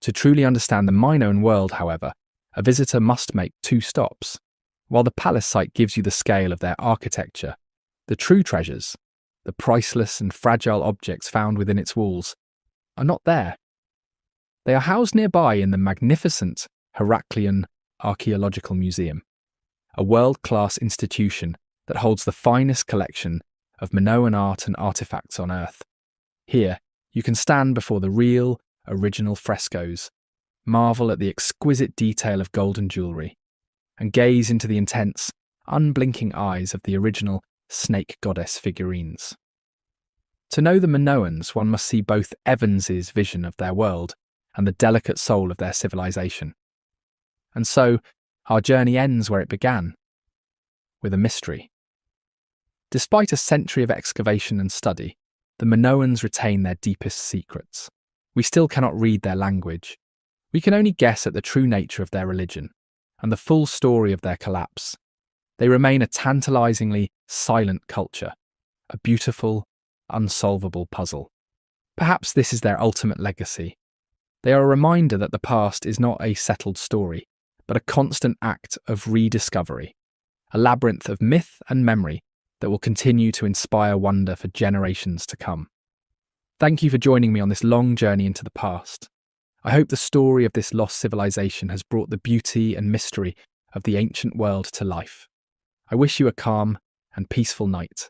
To truly understand the Minoan world, however, a visitor must make 2 stops. While the palace site gives you the scale of their architecture, the true treasures, the priceless and fragile objects found within its walls, are not there. They are housed nearby in the magnificent Heraklion Archaeological Museum, a world-class institution that holds the finest collection of Minoan art and artifacts on Earth. Here, you can stand before the real, original frescoes, marvel at the exquisite detail of golden jewellery, and gaze into the intense, unblinking eyes of the original snake goddess figurines. To know the Minoans, one must see both Evans's vision of their world and the delicate soul of their civilization. And so, our journey ends where it began, with a mystery. Despite a century of excavation and study, the Minoans retain their deepest secrets. We still cannot read their language. We can only guess at the true nature of their religion and the full story of their collapse. They remain a tantalizingly silent culture, a beautiful, unsolvable puzzle. Perhaps this is their ultimate legacy. They are a reminder that the past is not a settled story, but a constant act of rediscovery, a labyrinth of myth and memory that will continue to inspire wonder for generations to come. Thank you for joining me on this long journey into the past. I hope the story of this lost civilization has brought the beauty and mystery of the ancient world to life. I wish you a calm and peaceful night,